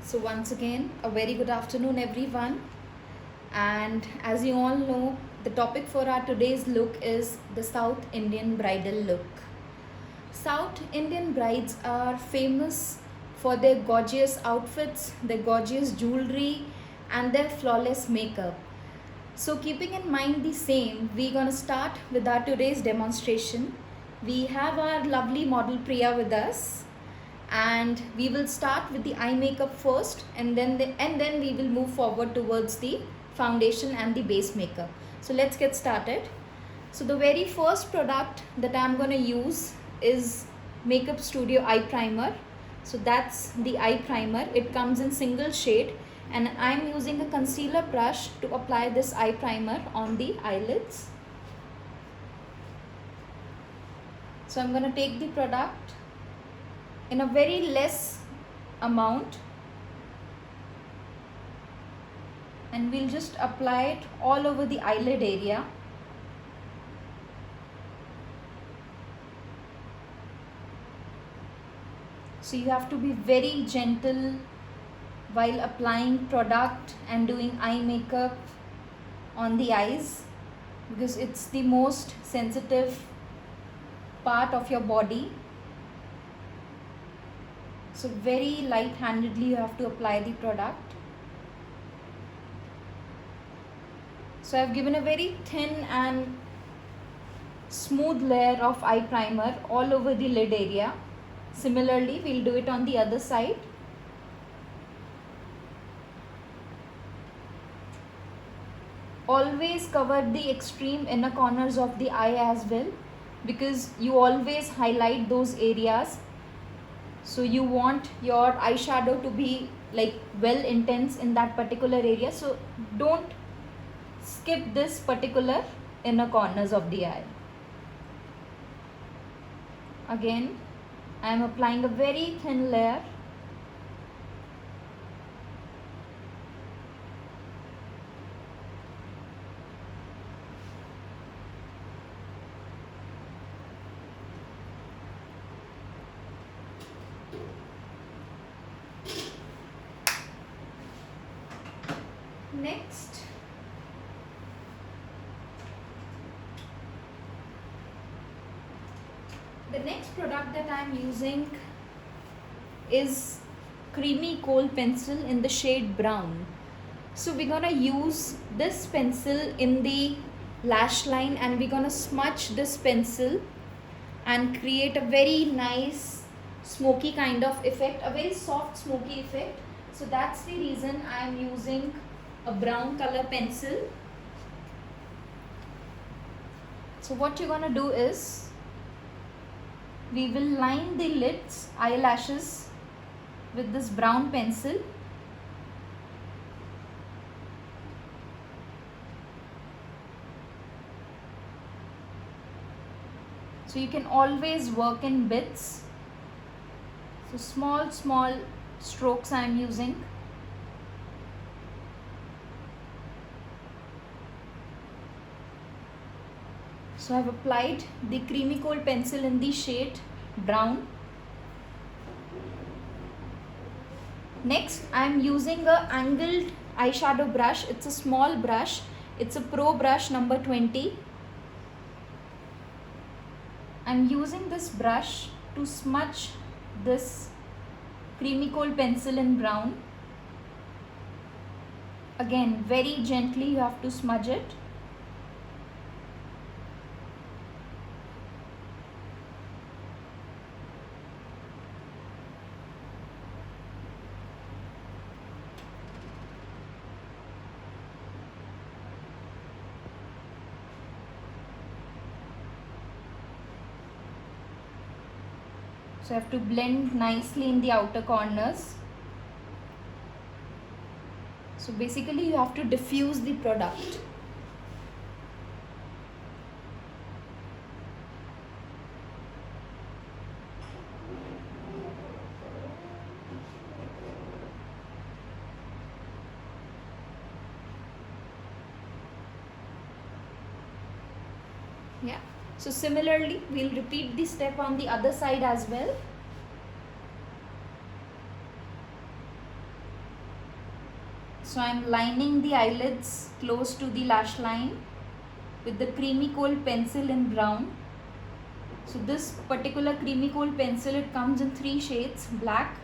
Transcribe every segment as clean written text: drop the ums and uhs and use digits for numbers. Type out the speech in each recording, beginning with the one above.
So once again, a very good afternoon everyone. And as you all know, the topic for our today's look is the South Indian bridal look. South Indian brides are famous for their gorgeous outfits, their gorgeous jewelry, and their flawless makeup. So keeping in mind the same, we're going to start with our today's demonstration. We have our lovely model Priya with us, and we will start with the eye makeup first, and then we will move forward towards the foundation and the base makeup. So let's get started. So the very first product that I'm going to use is Makeup Studio eye primer. So that's the eye primer. It comes in single shade, and I'm using a concealer brush to apply this eye primer on the eyelids. So I'm going to take the product in a very less amount, and we'll just apply it all over the eyelid area. So you have to be very gentle while applying product and doing eye makeup on the eyes, because it's the most sensitive part of your body. So very light-handedly you have to apply the product. So I've given a very thin and smooth layer of eye primer all over the lid area. Similarly, we'll do it on the other side. Always cover the extreme inner corners of the eye as well, because you always highlight those areas. So you want your eyeshadow to be like well intense in that particular area. So don't skip this particular inner corners of the eye. Again, I am applying a very thin layer. Next, the next product that I am using is Creamy Kohl pencil in the shade brown. So we're gonna use this pencil in the lash line, and we're gonna smudge this pencil and create a very nice smoky kind of effect, a very soft smoky effect. So that's the reason I am using a brown color pencil. So what you're gonna do is, we will line the lids, eyelashes, with this brown pencil. So you can always work in bits. So small strokes I am using. So I have applied the Creamy Kohl pencil in the shade brown. Next, I am using a angled eyeshadow brush. It's a small brush. It's a Pro brush number 20. I'm using this brush to smudge this Creamy Kohl pencil in brown. Again, very gently you have to smudge it. So I have to blend nicely in the outer corners. So basically you have to diffuse the product. Yeah. So similarly, we'll repeat this step on the other side as well. So I'm lining the eyelids close to the lash line with the Creamy Cold pencil in brown. So this particular Creamy Cold pencil, it comes in 3 shades: black,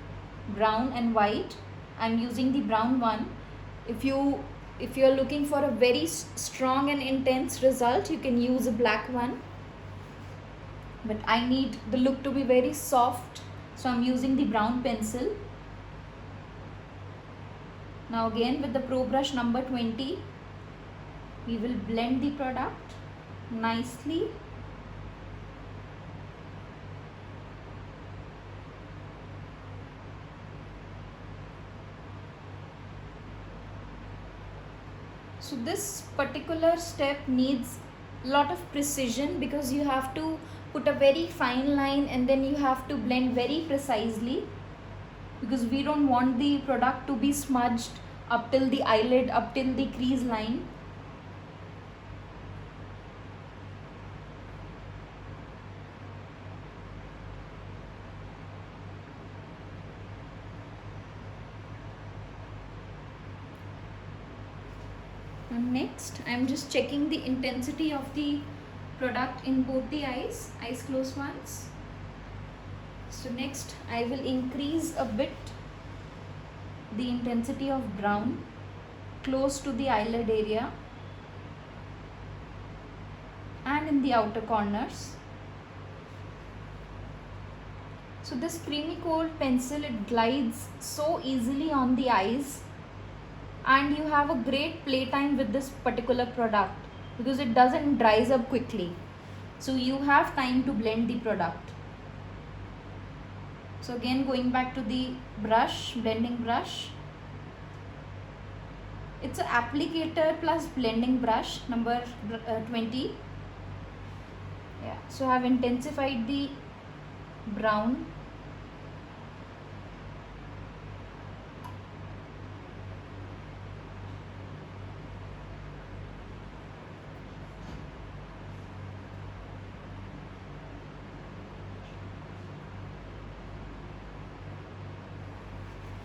brown and white. I'm using the brown one. If you're looking for a very strong and intense result, you can use a black one. But I need the look to be very soft, so I'm using the brown pencil. Now again with the Pro Brush number 20, we will blend the product nicely. So this particular step needs a lot of precision, because you have to put a very fine line and then you have to blend very precisely, because we don't want the product to be smudged up till the eyelid, up till the crease line. And next I'm just checking the intensity of the product in both the eyes closed ones. So next I will increase a bit the intensity of brown close to the eyelid area and in the outer corners. So this Creamy Cold pencil, it glides so easily on the eyes, and you have a great playtime with this particular product because it doesn't dries up quickly. So you have time to blend the product. So again, going back to the brush, blending brush. It's an applicator plus blending brush number 20. Yeah, so I've intensified the brown.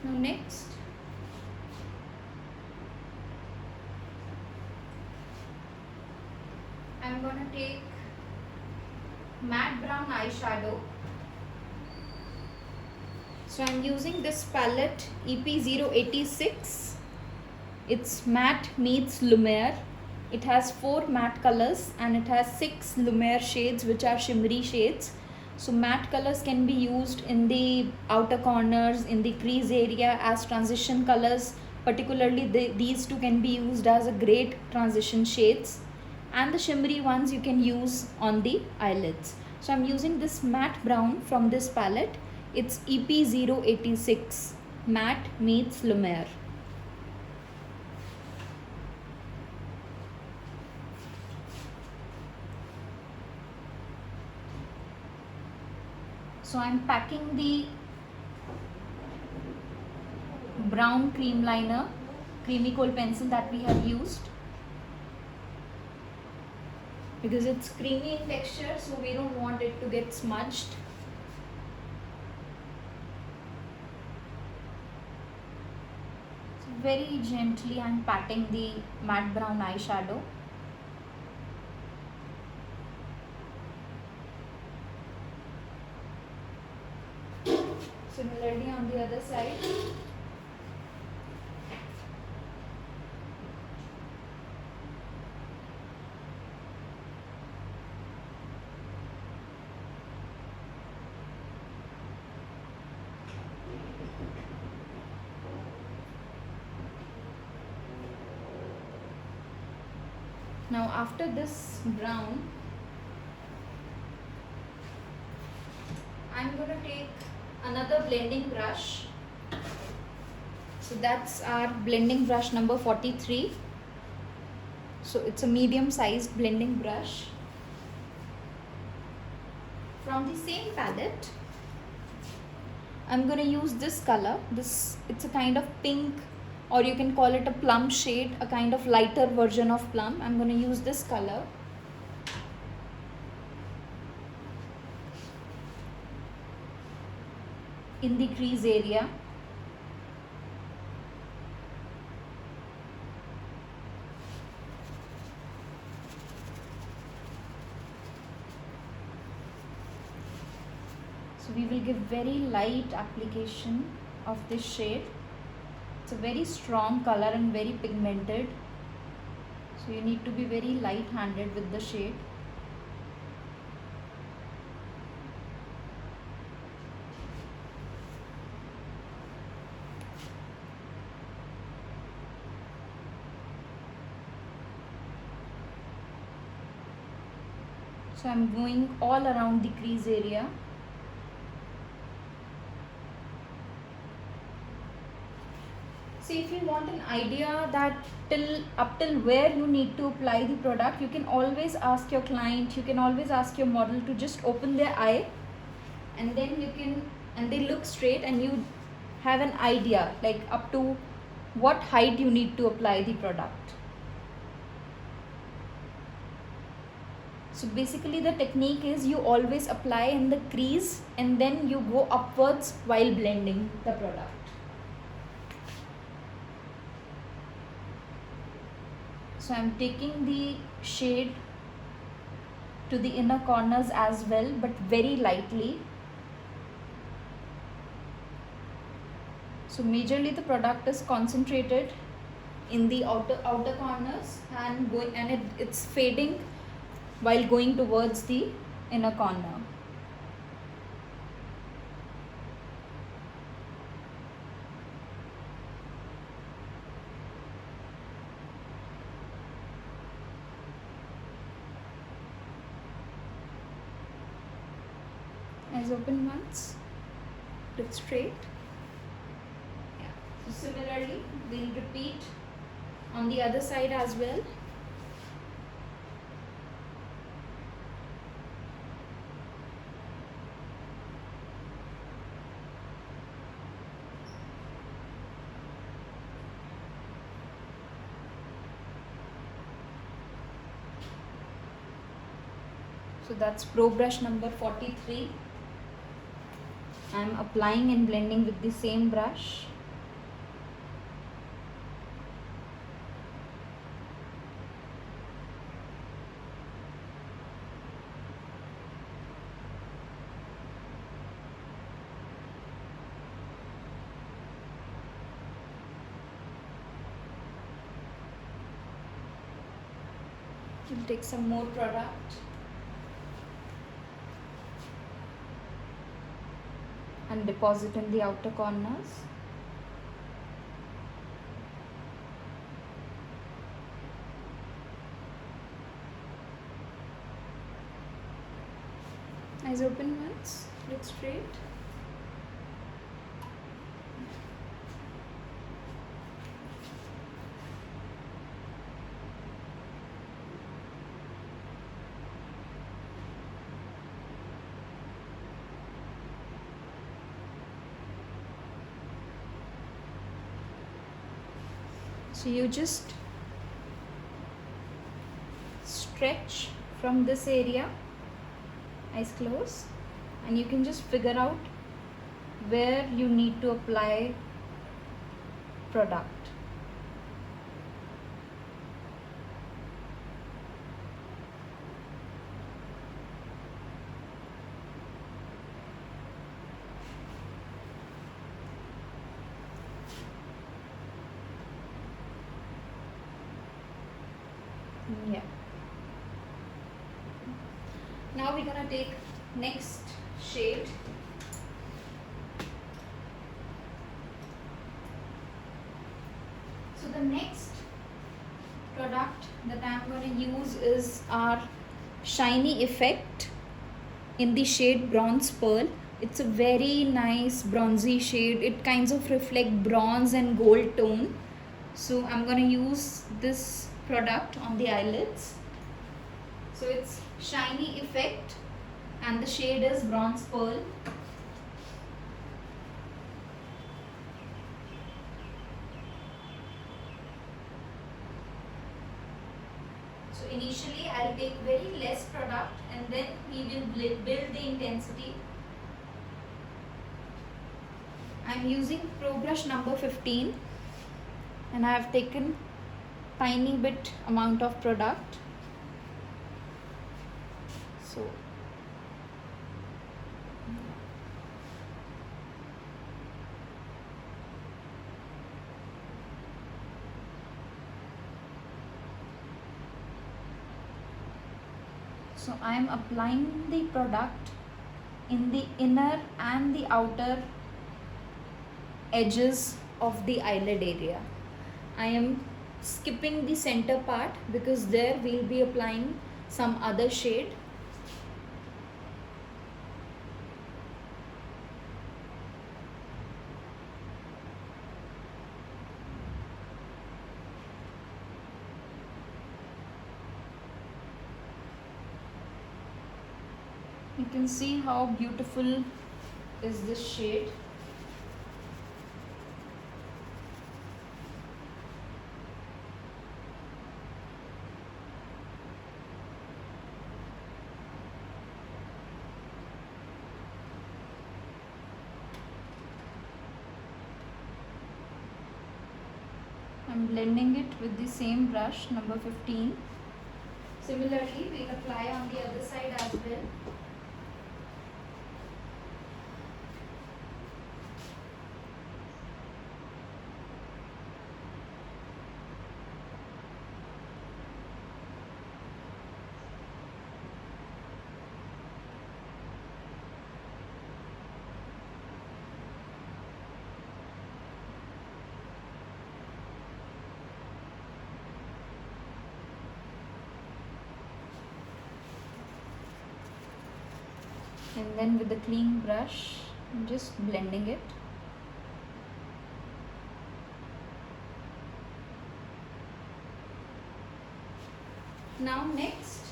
Now next, I'm gonna take matte brown eyeshadow. So I'm using this palette EP086. It's matte meets Lumiere. It has 4 matte colors and it has 6 Lumiere shades, which are shimmery shades. So matte colors can be used in the outer corners, in the crease area as transition colors. Particularly these two can be used as a great transition shades, and the shimmery ones you can use on the eyelids. So I'm using this matte brown from this palette. It's EP086 matte meets Lumiere. So I'm packing the brown cream liner, Creamy Cold pencil that we have used, because it's creamy in texture, so we don't want it to get smudged. So very gently I'm patting the matte brown eyeshadow. Similarly on the other side. Now after this brown, I'm going to take another blending brush. So that's our blending brush number 43. So it's a medium sized blending brush. From the same palette, I'm going to use this color. It's a kind of pink, or you can call it a plum shade, a kind of lighter version of plum. I'm going to use this color. In the crease area. So we will give very light application of this shade. It's a very strong color and very pigmented, so you need to be very light handed with the shade. So I'm going all around the crease area. See, if you want an idea that up till where you need to apply the product, you can always ask your client, you can always ask your model to just open their eye, and then they look straight, and you have an idea like up to what height you need to apply the product. So basically the technique is you always apply in the crease and then you go upwards while blending the product. So I'm taking the shade to the inner corners as well, but very lightly. So majorly the product is concentrated in the outer corners and it's fading while going towards the inner corner. Eyes open once, look straight. Yeah. So similarly, we'll repeat on the other side as well. So that's Pro Brush number 43. I'm applying and blending with the same brush. We'll take some more product and deposit in the outer corners. Eyes open once, look straight. So you just stretch from this area, eyes closed, and you can just figure out where you need to apply product. Yeah. Now we're gonna take next shade. So the next product that I'm gonna use is our Shiny Effect in the shade Bronze Pearl. It's a very nice bronzy shade. It kinds of reflect bronze and gold tone. So I'm gonna use this product on the eyelids. So it's Shiny Effect and the shade is Bronze Pearl. So initially I'll take very less product and then we will build the intensity. I'm using Pro Brush number 15 and I have taken tiny bit amount of product. So So I am applying the product in the inner and the outer edges of the eyelid area. I am skipping the center part because there we'll be applying some other shade. You can see how beautiful is this shade. I'm blending it with the same brush, number 15. Similarly, we'll apply on the other side as well. And then with the clean brush, I'm just blending it. Now next,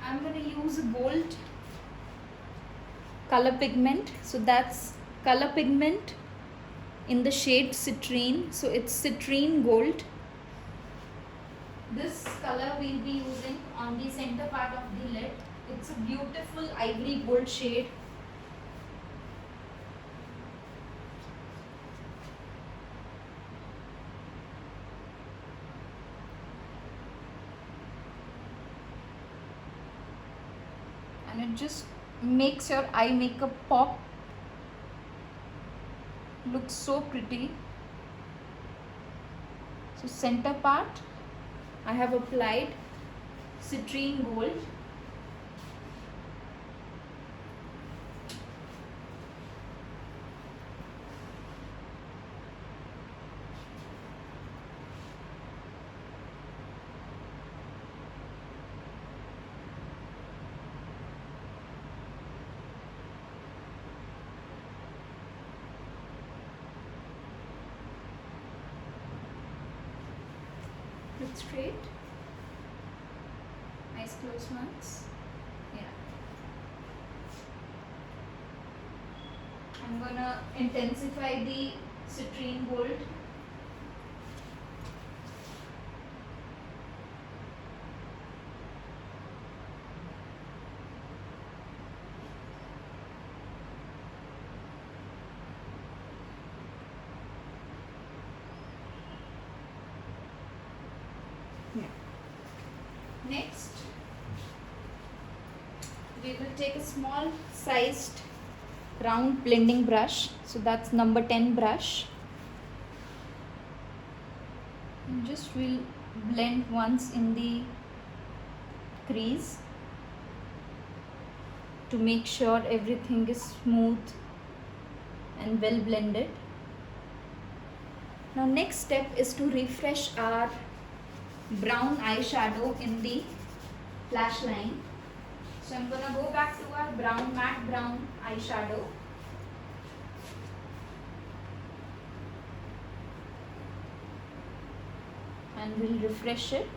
I'm going to use a gold color pigment. So that's color pigment in the shade citrine. So it's citrine gold. This color we'll be using on the center part of the lid. It's a beautiful ivory gold shade. And it just makes your eye makeup pop. Looks so pretty. So center part, I have applied citrine gold. Look straight. Eyes closed once. Yeah. I'm gonna intensify the citrine gold. Next, we will take a small sized round blending brush. So that's number 10 brush. And just will blend once in the crease to make sure everything is smooth and well blended. Now next step is to refresh our brown eyeshadow in the lash line. So I'm gonna go back to our brown, matte brown eyeshadow. And we'll refresh it.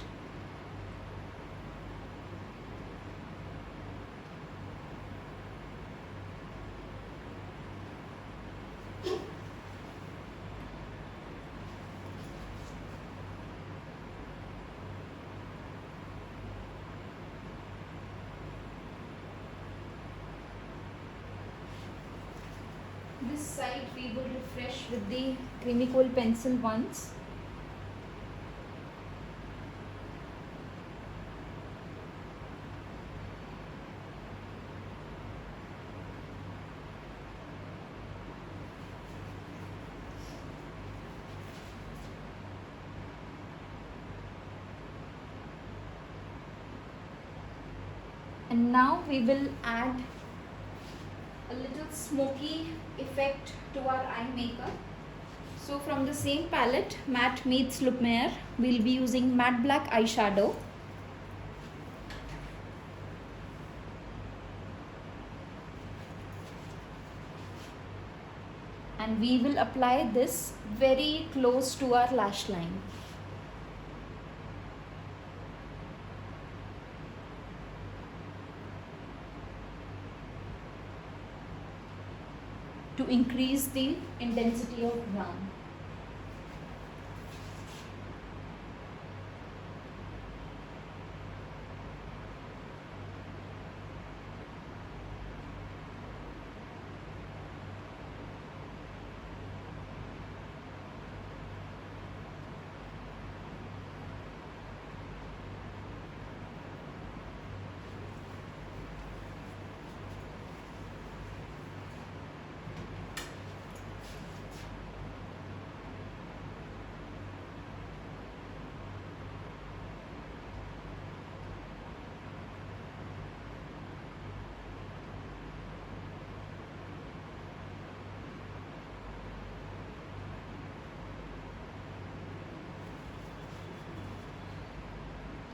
This side we will refresh with the creamy coal pencil once. And now we will add a little smoky effect to our eye makeup. So from the same palette, Matte meets Lumiere, we'll be using matte black eyeshadow. And we will apply this very close to our lash line. To increase the intensity of brown.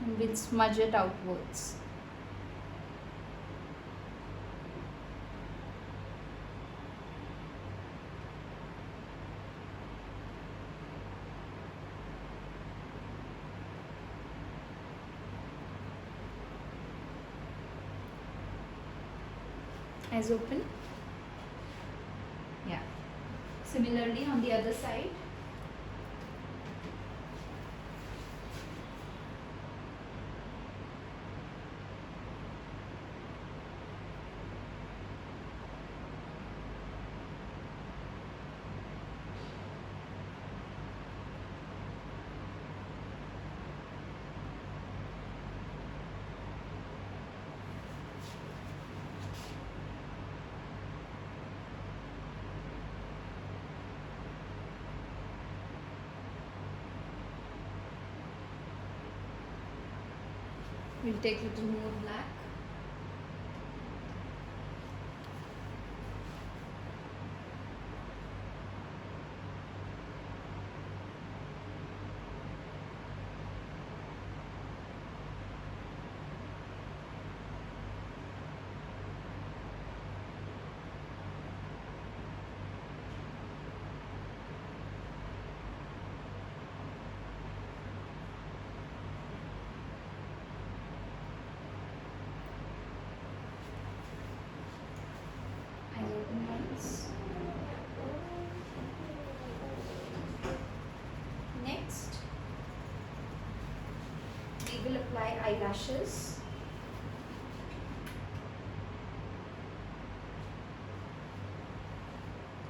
And we'll smudge it outwards. Eyes open. Yeah. Similarly on the other side. We'll take a little more black. Next, we will apply eyelashes.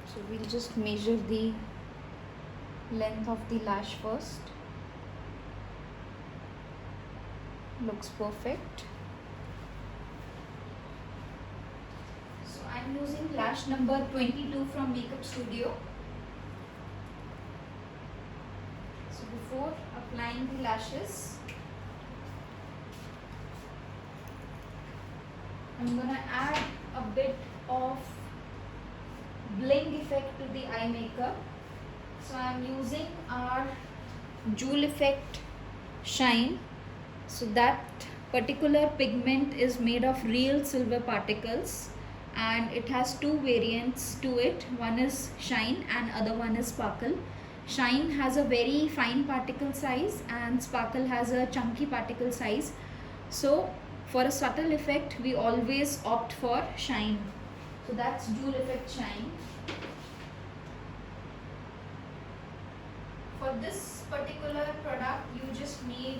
So we'll just measure the length of the lash first. Looks perfect. So I'm using lash number 22 from Makeup Studio. So before applying the lashes, I'm gonna add a bit of bling effect to the eye makeup. So I'm using our Jewel Effect Shine. So that particular pigment is made of real silver particles, and it has two variants to it. One is Shine and other one is Sparkle. Shine has a very fine particle size and Sparkle has a chunky particle size. So for a subtle effect, we always opt for Shine. So that's Jewel Effect Shine. For this particular product, you just need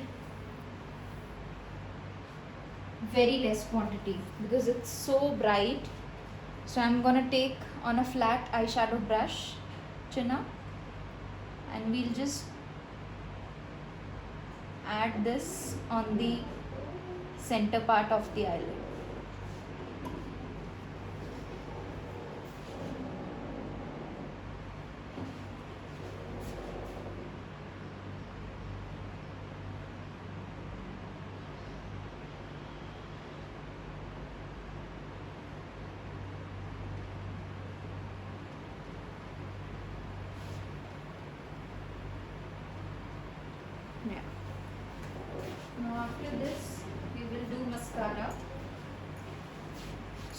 very less quantity because it's so bright. So I'm gonna take on a flat eyeshadow brush, chin up, and we'll just add this on the center part of the eyelid.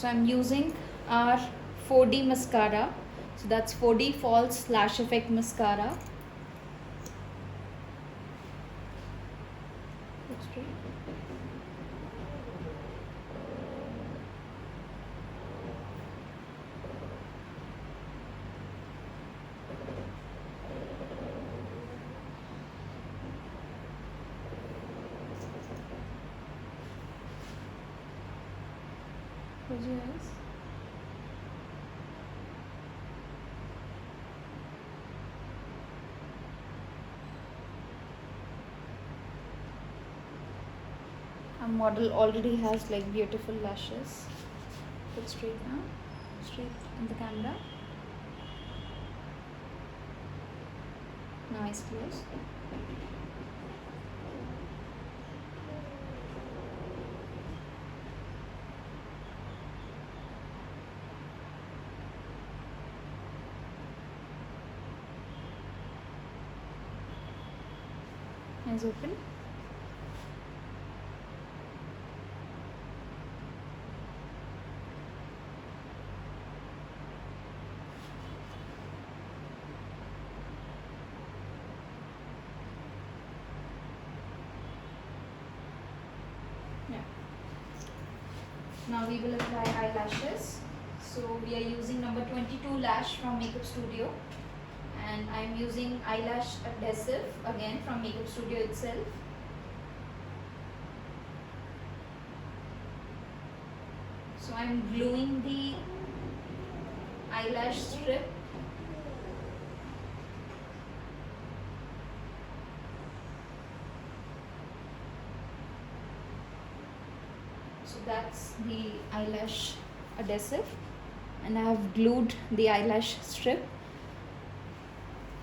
So I'm using our 4D mascara. So that's 4D False Lash Effect Mascara. That's great. Close your eyes. Our model already has like beautiful lashes. Look straight now, straight in the camera. Now eyes closed. Eyes open. Yeah. Now we will apply eyelashes. So we are using number 22 lash from Makeup Studio, and I am using eyelash adhesive again from Makeup Studio itself. So I am gluing the eyelash strip. So that's the eyelash adhesive, and I have glued the eyelash strip.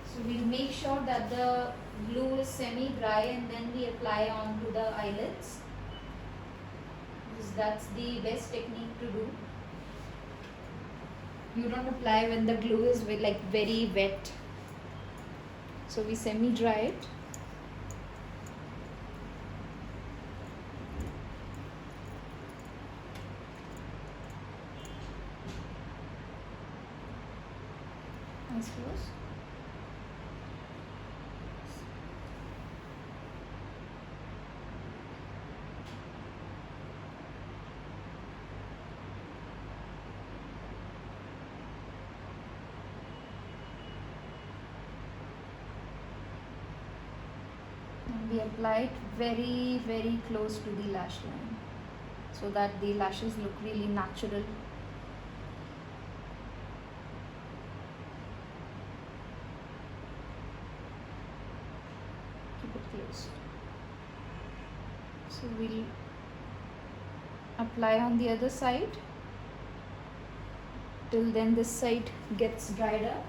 So we'll make sure that the glue is semi-dry and then we apply onto the eyelids, because that's the best technique to do. You don't apply when the glue is like very wet. So we semi-dry it. Eyes closed. And we apply it very close to the lash line so that the lashes look really natural. Keep it closed. So we'll apply on the other side till then this side gets dried up.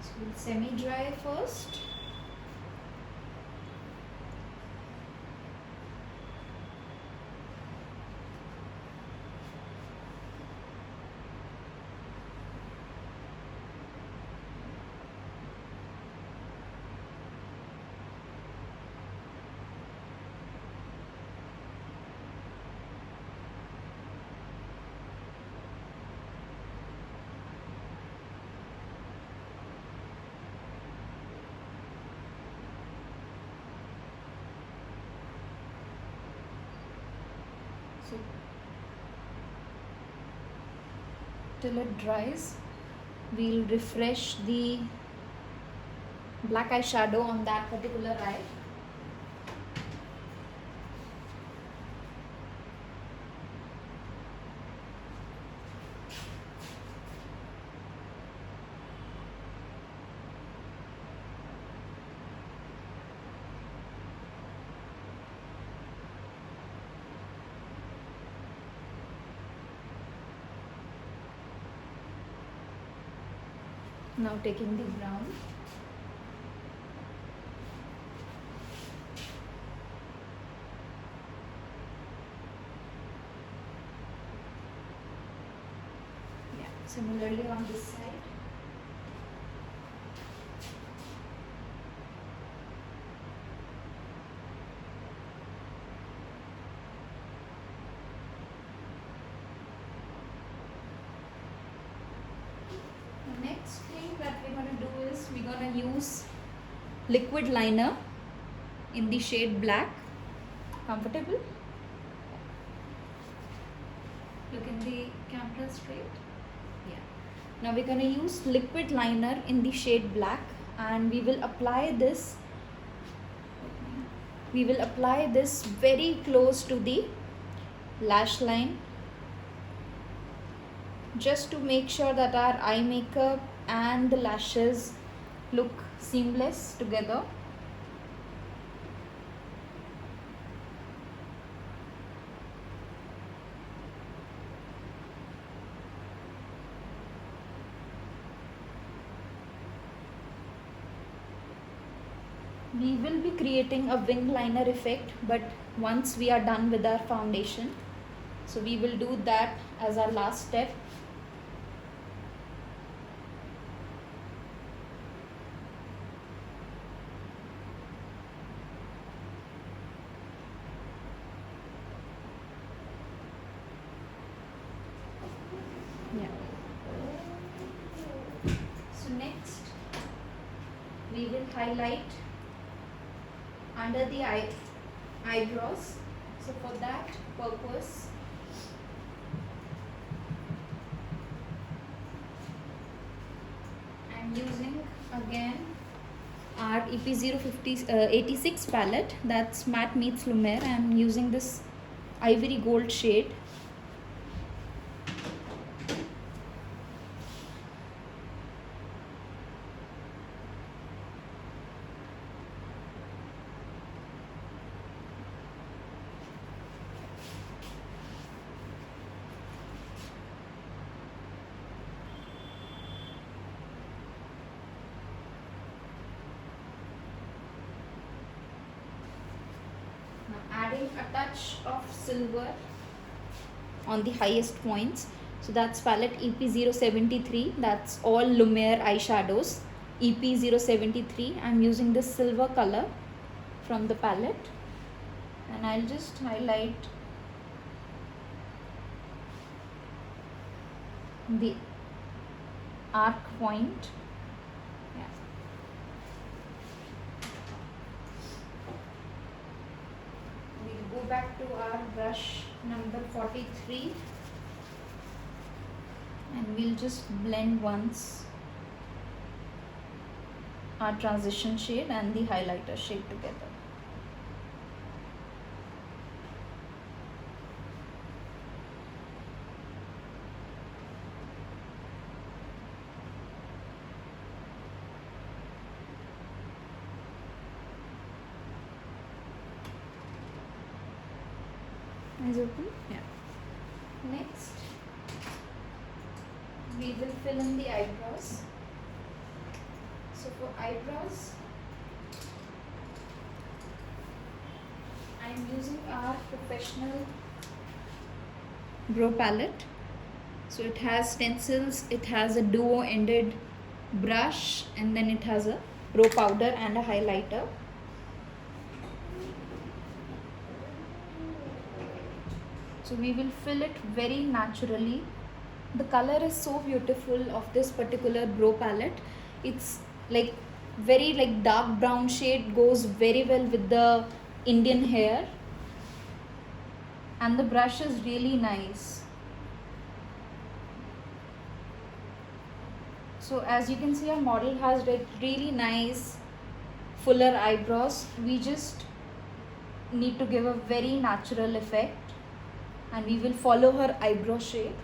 So we'll semi-dry first. So till it dries, we'll refresh the black eyeshadow on that particular eye. Now taking the brown. Similarly on this side. The next thing that we're going to do is we're going to use liquid liner in the shade black. Comfortable? Look in the camera straight. Yeah. Now we're going to use liquid liner in the shade black, and we will apply this. We will apply this very close to the lash line, just to make sure that our eye makeup and the lashes look seamless together. We will be creating a wing liner effect, but once we are done with our foundation. So we will do that as our last step. Yeah. So next we will highlight under the eyebrows. So for that purpose, I'm using again our EP086 palette, that's Matte Meets Lumiere. I'm using this ivory gold shade. Adding a touch of silver on the highest points. So that's palette EP073. That's all Lumiere eyeshadows. EP073. I'm using this silver color from the palette, and I'll just highlight the arc point. Go back to our brush number 43, and we'll just blend once our transition shade and the highlighter shade together. Eyes open? Yeah. Next, we will fill in the eyebrows. So for eyebrows, I am using our professional brow palette. So it has stencils, it has a duo ended brush, and then it has a brow powder and a highlighter. So we will fill it very naturally. The color is so beautiful of this particular brow palette. It's like very like dark brown shade, goes very well with the Indian hair, and the brush is really nice. So as you can see, our model has like really nice fuller eyebrows. We just need to give a very natural effect, and we will follow her eyebrow shape.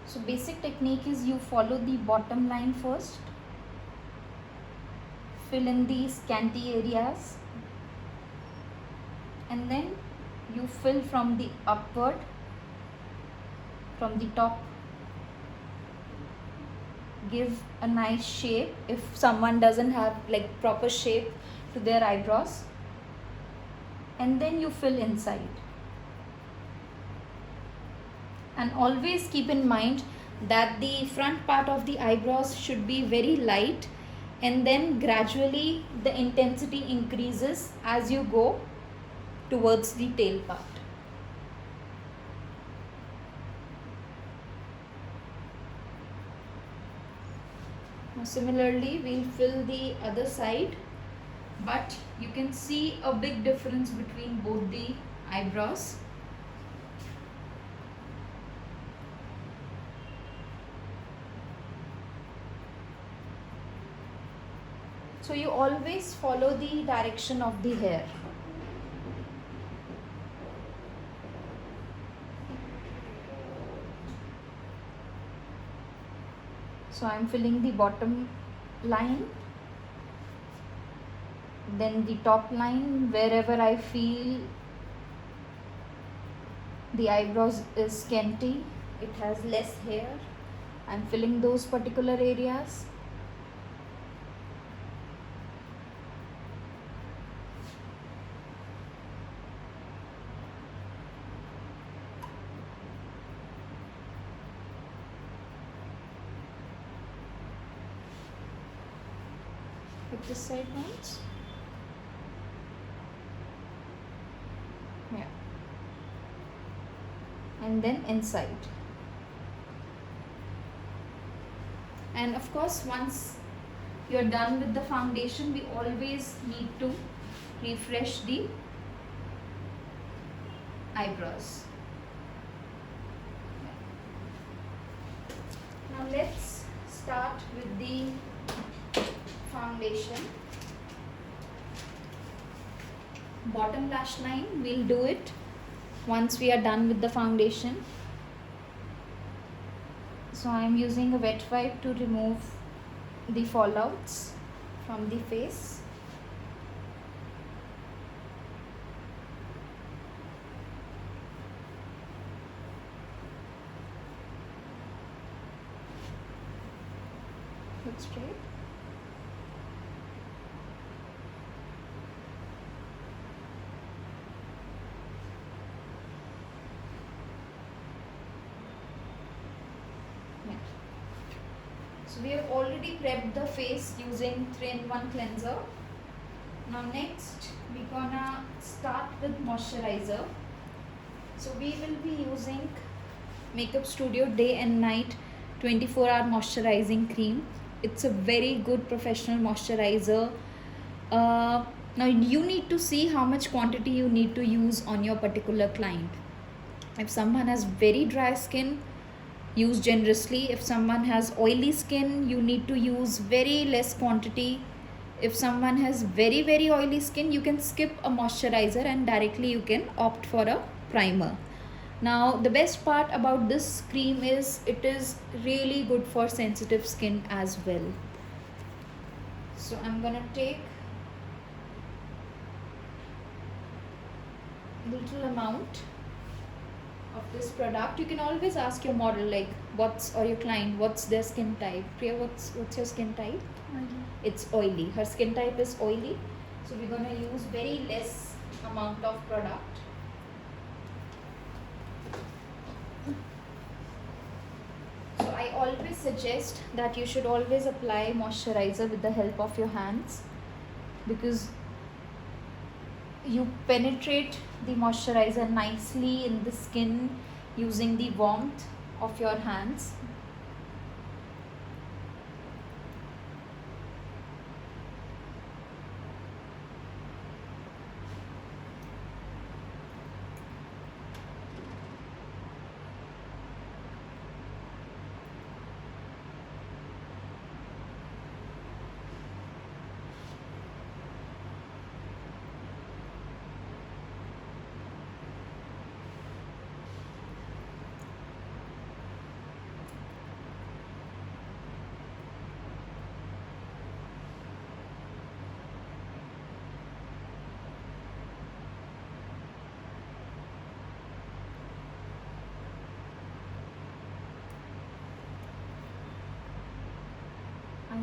So basic technique is you follow the bottom line first, fill in the scanty areas, and then you fill from the upward, from the top give a nice shape if someone doesn't have like proper shape to their eyebrows. And then you fill inside. And always keep in mind that the front part of the eyebrows should be very light, and then gradually the intensity increases as you go towards the tail part. Now similarly we'll fill the other side, but you can see a big difference between both the eyebrows. So you always follow the direction of the hair. So I'm filling the bottom line, then the top line. Wherever I feel the eyebrows is scanty, it has less hair, I'm filling those particular areas. With this side once. Yeah. And then inside. And of course, once you're done with the foundation, we always need to refresh the eyebrows. Now let's start with the foundation. Bottom lash line, we'll do it once we are done with the foundation. So I am using a wet wipe to remove the fallouts from the face. Look straight. So we have already prepped the face using 3-in-1 cleanser. Now next we're gonna start with moisturizer. So we will be using Makeup Studio Day and Night 24-hour moisturizing cream. It's a very good professional moisturizer. Now you need to see how much quantity you need to use on your particular client. If someone has very dry skin, use generously. If someone has oily skin, you need to use very less quantity. If someone has very oily skin, you can skip a moisturizer and directly you can opt for a primer. Now the best part about this cream is it is really good for sensitive skin as well. So I'm gonna take little amount of this product. You can always ask your model like or your client what's their skin type. Priya, what's your skin type? Oily. It's oily. Her skin type is oily, so we're gonna use very less amount of product. So I always suggest that you should always apply moisturizer with the help of your hands, because you penetrate the moisturizer nicely in the skin using the warmth of your hands.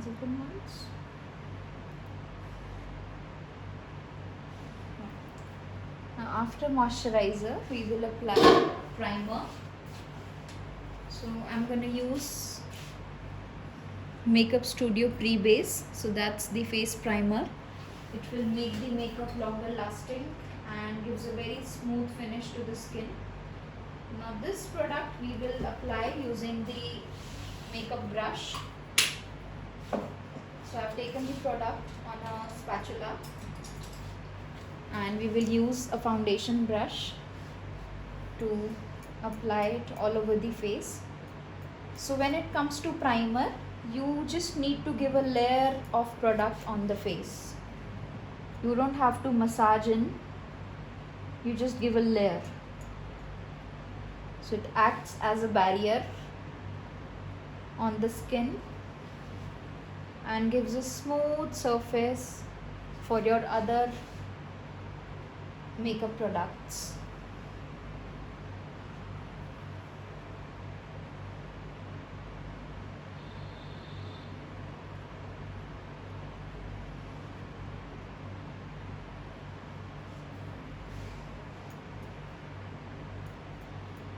Hands open once. Now after moisturizer, we will apply primer. So I'm going to use Makeup Studio Pre-Base. So that's the face primer. It will make the makeup longer lasting and gives a very smooth finish to the skin. Now this product we will apply using the makeup brush. So I've taken the product on a spatula and we will use a foundation brush to apply it all over the face. So when it comes to primer, you just need to give a layer of product on the face. You don't have to massage in, you just give a layer. So it acts as a barrier on the skin and gives a smooth surface for your other makeup products.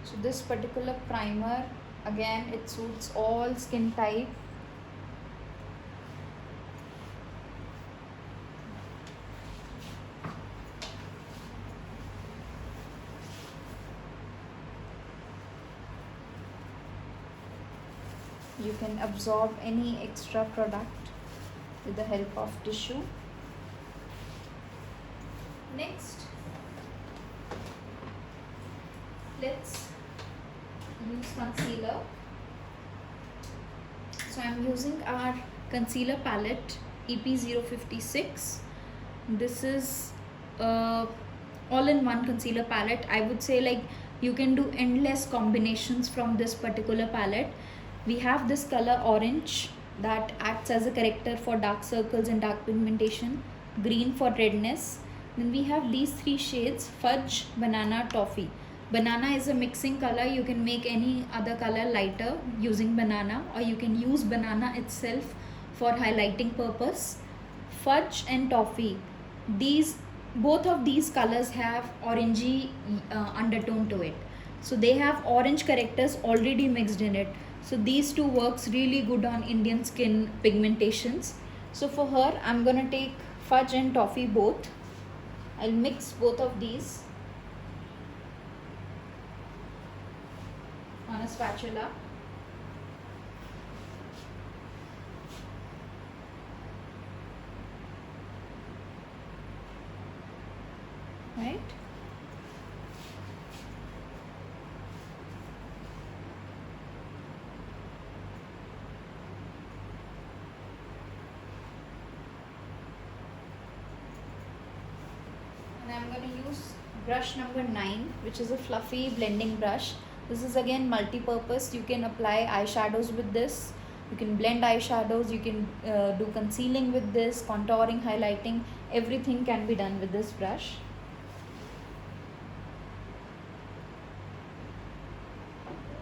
So this particular primer, again, it suits all skin type. You can absorb any extra product with the help of tissue. Next, let's use concealer. So I'm using our concealer palette EP056. This is all-in-one concealer palette. I would say like you can do endless combinations from this particular palette. We have this color orange that acts as a corrector for dark circles and dark pigmentation, green for redness. Then we have these three shades: fudge, banana, toffee. Banana is a mixing color. You can make any other color lighter using banana, or you can use banana itself for highlighting purpose. Fudge and toffee, both of these colors have orangey undertone to it. So they have orange characters already mixed in it. So these two works really good on Indian skin pigmentations. So for her, I'm gonna take fudge and toffee both. I'll mix both of these on a spatula. Right? And I'm going to use brush number 9, which is a fluffy blending brush. This is again multi-purpose. You can apply eyeshadows with this. You can blend eyeshadows. You can do concealing with this, contouring, highlighting. Everything can be done with this brush.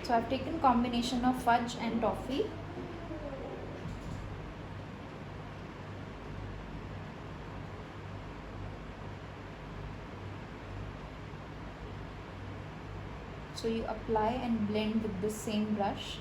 So I've taken combination of fudge and toffee. So you apply and blend with the same brush.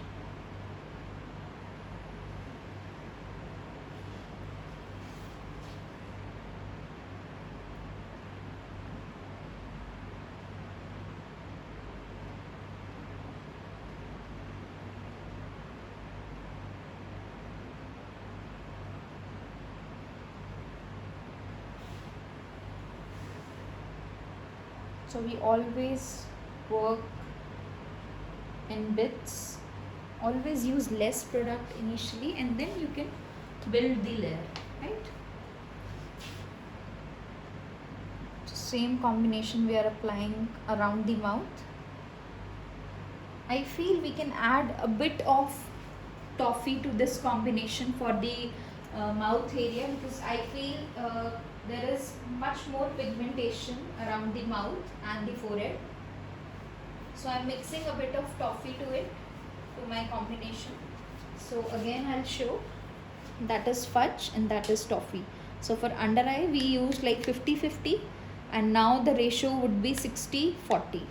So we always work in bits. Always use less product initially and then you can build the layer, right? So same combination we are applying around the mouth. I feel we can add a bit of toffee to this combination for the mouth area, because I feel there is much more pigmentation around the mouth and the forehead. So I'm mixing a bit of toffee to it, to my combination. So again I'll show. that is fudge and that is toffee. So for under eye we use like 50-50, and now the ratio would be 60-40.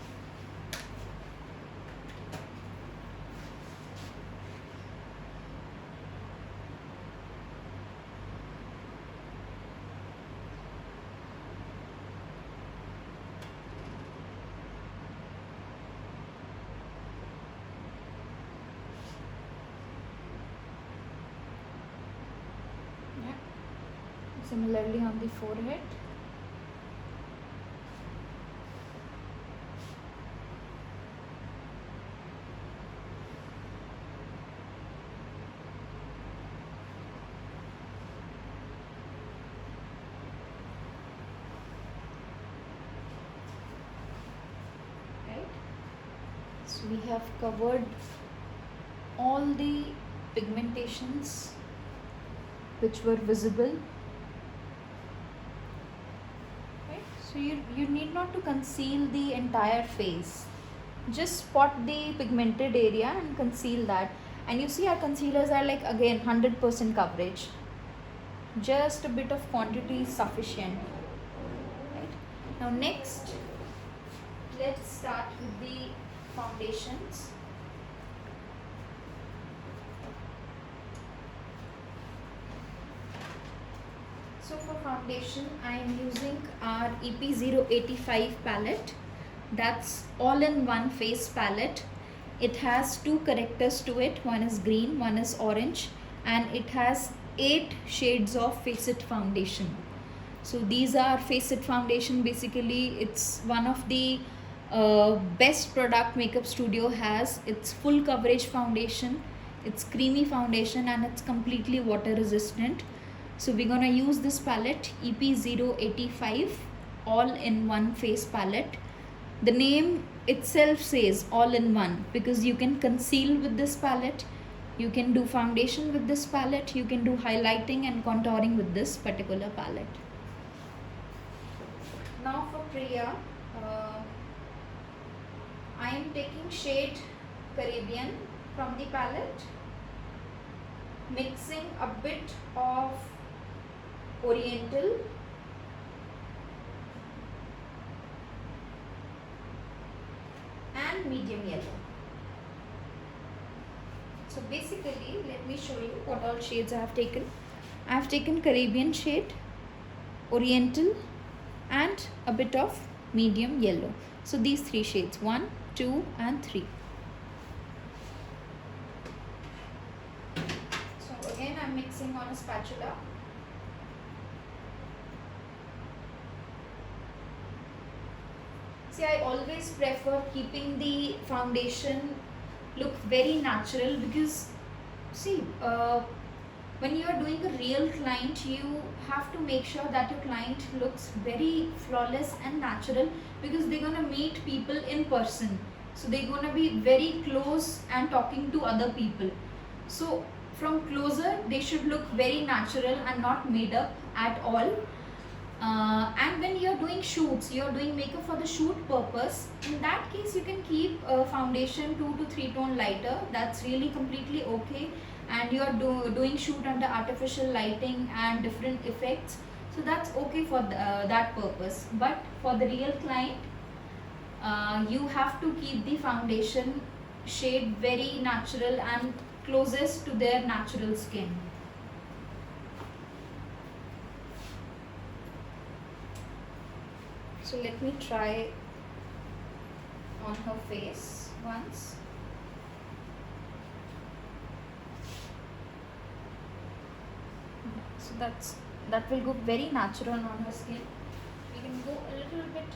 Similarly on the forehead. Right. So we have covered all the pigmentations which were visible. So you need not to conceal the entire face. Just spot the pigmented area and conceal that. And you see our concealers are like again 100% coverage. Just a bit of quantity is sufficient. Right. Now next, let's start with the foundations. So for foundation, I am using our EP085 palette. That's all-in-one face palette. It has two correctors to it. One is green, one is orange, and it has 8 shades of Face It foundation. So these are Face It foundation. Basically, it's one of the best product Makeup Studio has. It's full coverage foundation. It's creamy foundation and it's completely water resistant. So we're gonna use this palette, EP085 all-in-one face palette. The name itself says all-in-one because you can conceal with this palette, you can do foundation with this palette, you can do highlighting and contouring with this particular palette. Now for Priya, I am taking shade Caribbean from the palette, mixing a bit of Oriental and medium yellow. So basically, let me show you what all shades I have taken. I have taken Caribbean shade, Oriental and a bit of medium yellow. So these 3 shades, 1, 2 and 3. So again I am mixing on a spatula. See, I always prefer keeping the foundation look very natural because see, when you are doing a real client, you have to make sure that your client looks very flawless and natural because they're gonna meet people in person. So they're gonna be very close and talking to other people. So from closer, they should look very natural and not made up at all. And when you're doing shoots, you're doing makeup for the shoot purpose, in that case you can keep foundation 2 to 3 tone lighter. That's really completely okay, and you're doing shoot under artificial lighting and different effects, so that's okay for that purpose. But for the real client, you have to keep the foundation shade very natural and closest to their natural skin. So let me try on her face once. So that will go very natural on her skin. We can go a little bit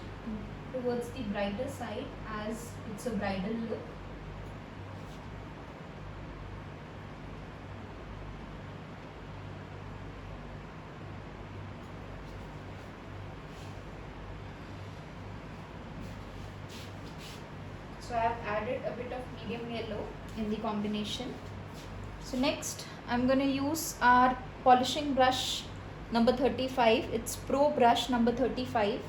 towards the brighter side as it's a bridal look. So I have added a bit of medium yellow in the combination. So next I'm going to use our polishing brush number 35. It's Pro Brush number 35.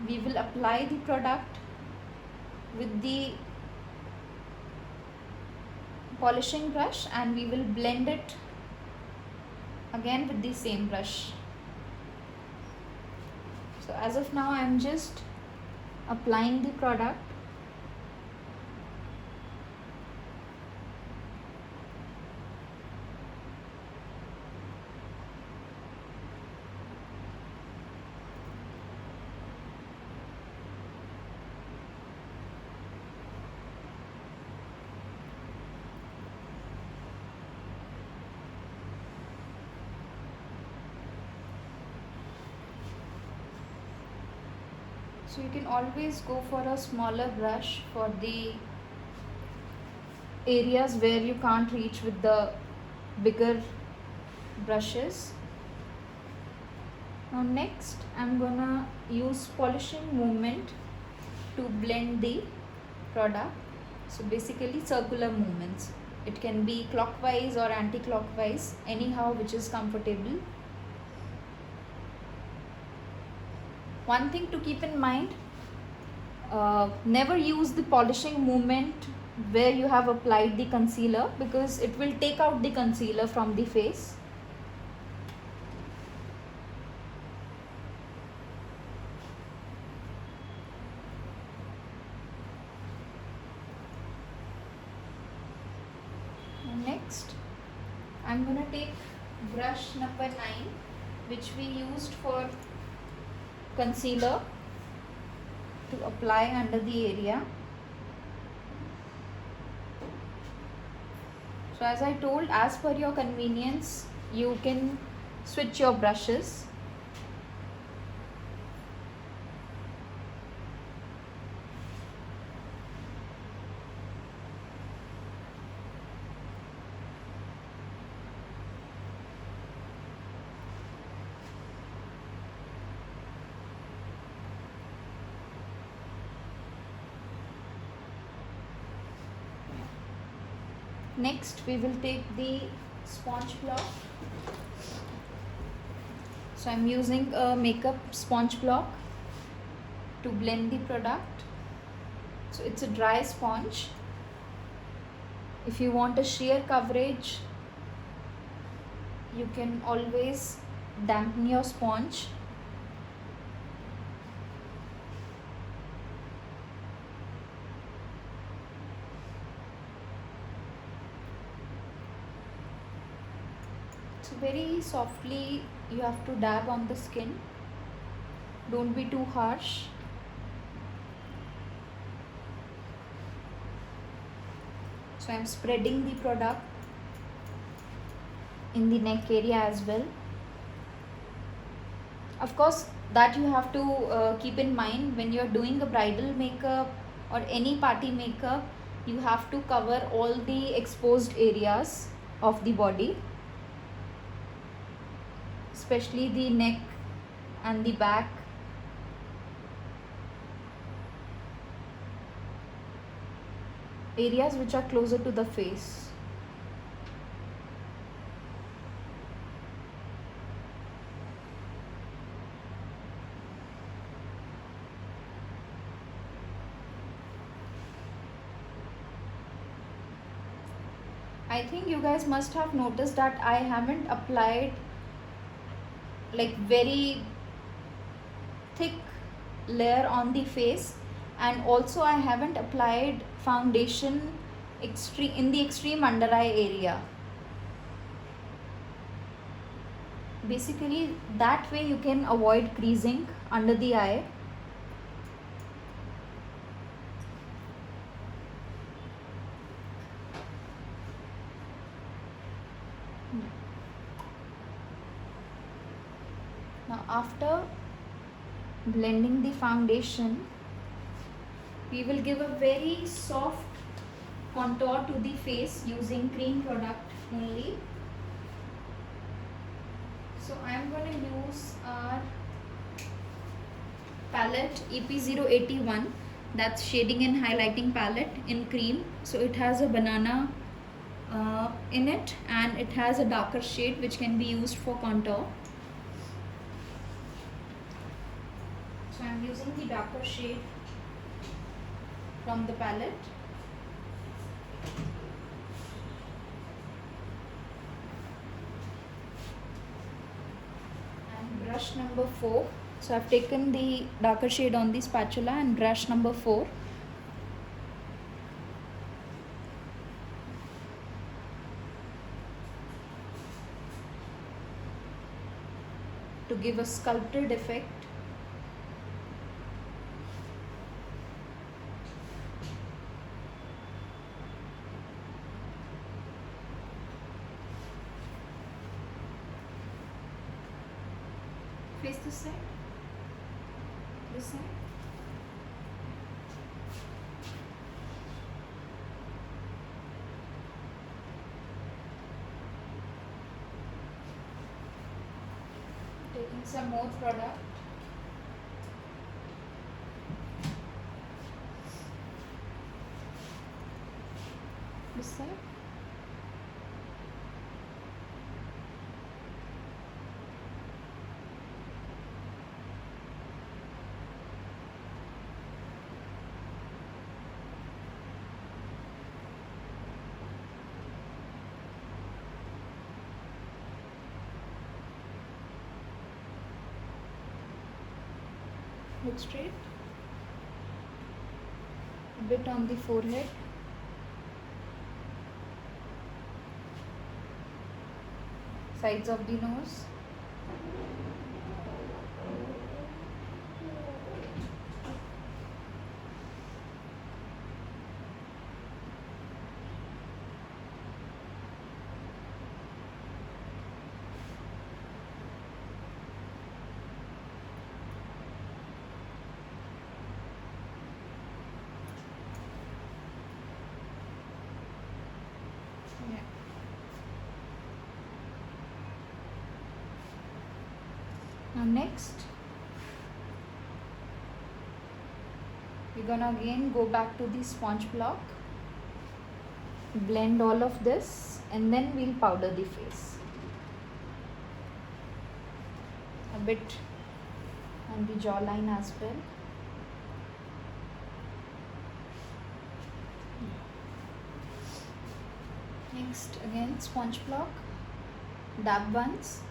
We will apply the product with the polishing brush and we will blend it again with the same brush. So as of now I am just applying the product. So you can always go for a smaller brush for the areas where you can't reach with the bigger brushes. Now next I'm gonna use polishing movement to blend the product. So basically circular movements. It can be clockwise or anti-clockwise, anyhow which is comfortable. One thing to keep in mind, never use the polishing movement where you have applied the concealer, because it will take out the concealer from the face. Next I'm gonna take brush number 9, which we used for concealer, to apply under the area. So as I told, as per your convenience you can switch your brushes. Next we will take the sponge block. So I'm using a makeup sponge block to blend the product. So it's a dry sponge. If you want a sheer coverage, you can always dampen your sponge. So very softly you have to dab on the skin. Don't be too harsh. So I'm spreading the product in the neck area as well. Of course, that you have to keep in mind when you're doing a bridal makeup or any party makeup, you have to cover all the exposed areas of the body, especially the neck and the back. Areas which are closer to the face. I think you guys must have noticed that I haven't applied like very thick layer on the face, and also I haven't applied foundation in the extreme under eye area. Basically that way you can avoid creasing under the eye. Now after blending the foundation, we will give a very soft contour to the face using cream product only. So I am going to use our palette EP081, that's shading and highlighting palette in cream. So it has a banana in it, and it has a darker shade which can be used for contour. So I am using the darker shade from the palette. brush number 4. So I've taken the darker shade on the spatula and brush number 4. To give a sculpted effect. Face this side. This side. Taking some more product. This side. Look straight. A bit on the forehead. Sides of the nose. Yeah. Now next, we're gonna again go back to the sponge block, blend all of this, and then we'll powder the face. A bit on the jawline as well. Next, again sponge block, dab once.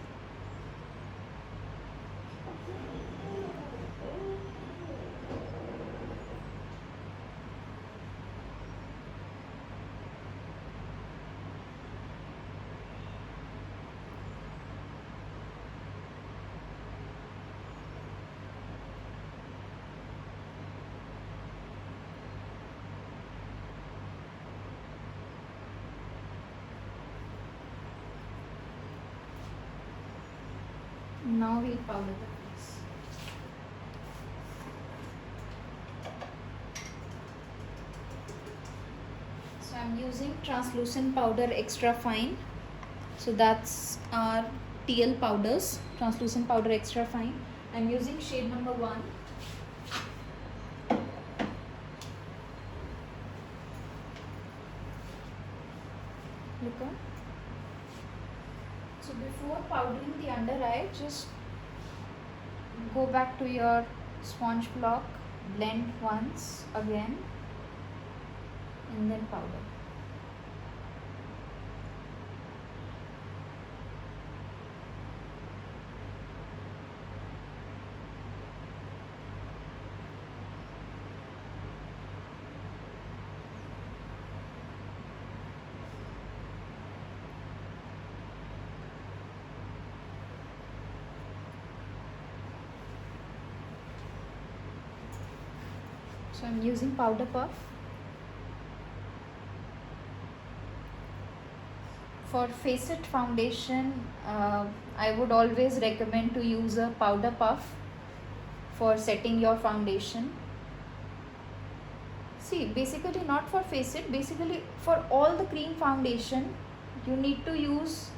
Now we'll powder the face. So I'm using translucent powder extra fine. So that's our TL powders, translucent powder extra fine. I'm using shade number 1. Look on. So before powdering the under eye, just go back to your sponge block, blend once again, and then powder. So I'm using powder puff. For facet foundation, I would always recommend to use a powder puff for setting your foundation. See, basically not for facet, basically for all the cream foundation, you need to use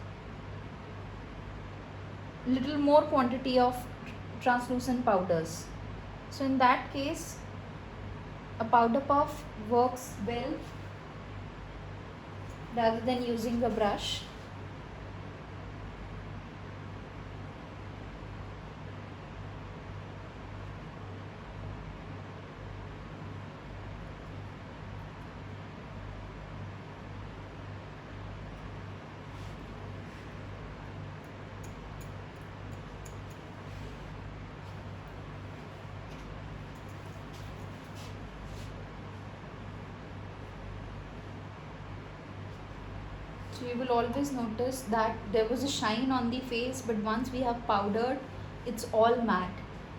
little more quantity of translucent powders. So in that case, a powder puff works well rather than using a brush. So you will always notice that there was a shine on the face, but once we have powdered, it's all matte.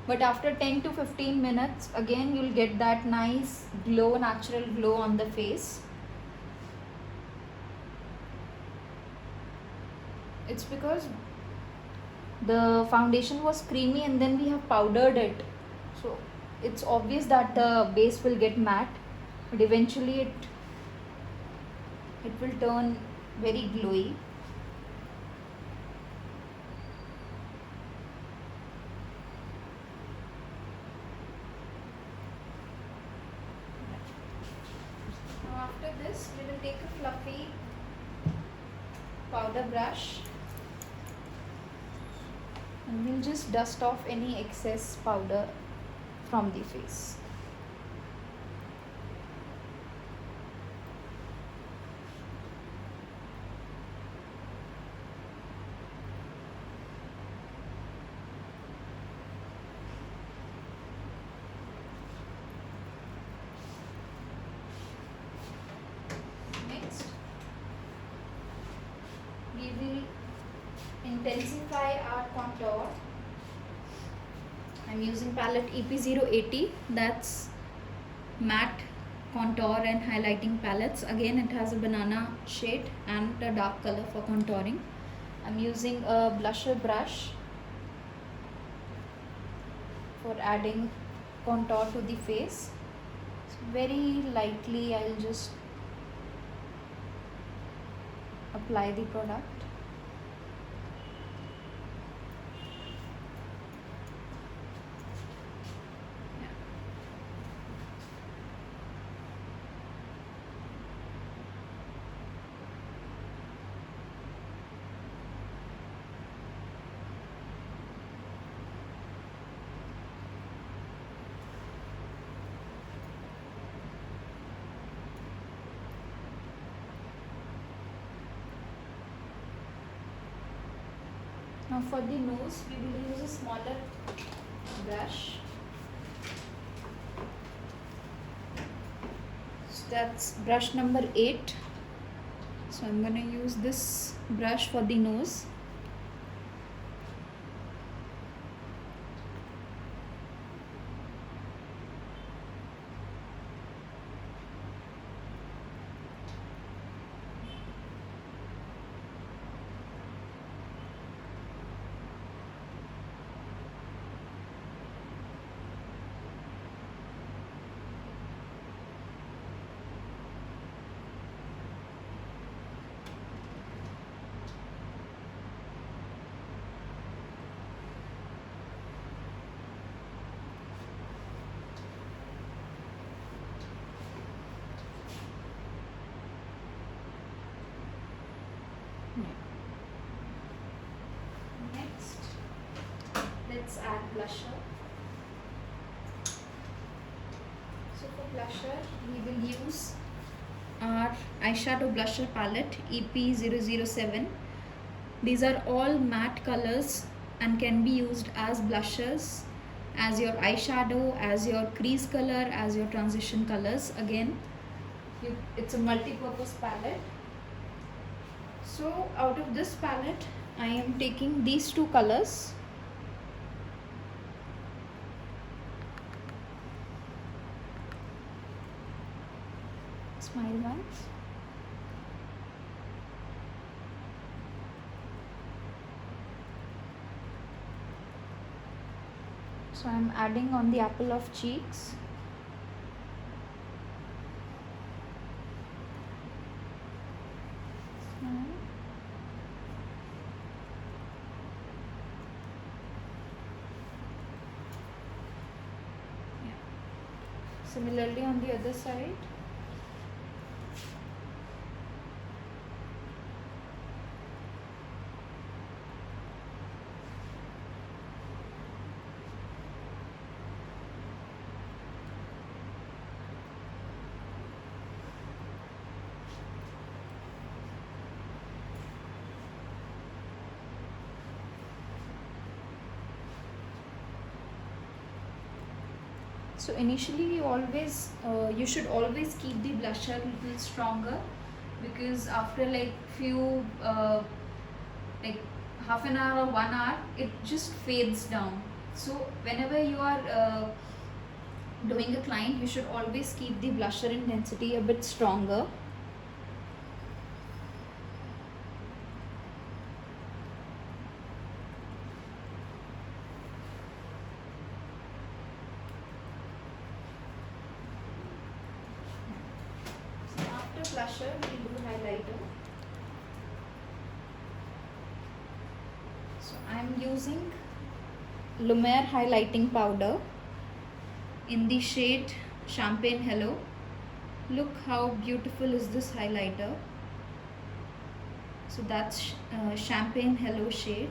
But after 10 to 15 minutes, again you'll get that nice glow, natural glow on the face. It's because the foundation was creamy and then we have powdered it. So it's obvious that the base will get matte, but eventually it will turn very glowy. Now after this, we will take a fluffy powder brush and we'll just dust off any excess powder from the face. Next, we will intensify our contour. I'm using palette EP080, that's matte contour and highlighting palettes. Again, it has a banana shade and a dark color for contouring. I'm using a blusher brush for adding contour to the face. So very lightly I'll just apply the product. Now for the nose, we will use a smaller brush. So that's brush number 8. So I'm going to use this brush for the nose. Next, let's add blusher. So for blusher, we will use our eyeshadow blusher palette EP007. These are all matte colors and can be used as blushers, as your eyeshadow, as your crease color, as your transition colors. Again, it's a multi-purpose palette. So out of this palette, I am taking these two colors. Smile once. So I'm adding on the apple of cheeks. Similarly on the other side. So initially you should always keep the blusher a little stronger because after like few like half an hour or 1 hour, it just fades down. So whenever you are doing a client, you should always keep the blusher intensity a bit stronger. So after blusher, we do highlighter. So I am using Lumiere highlighting powder in the shade Champagne Hello. Look how beautiful is this highlighter. So that's Champagne Hello shade,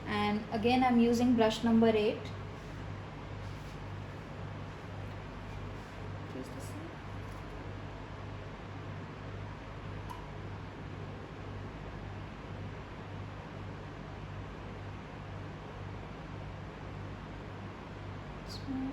and again I'm using brush number 8. Just a sec. Small.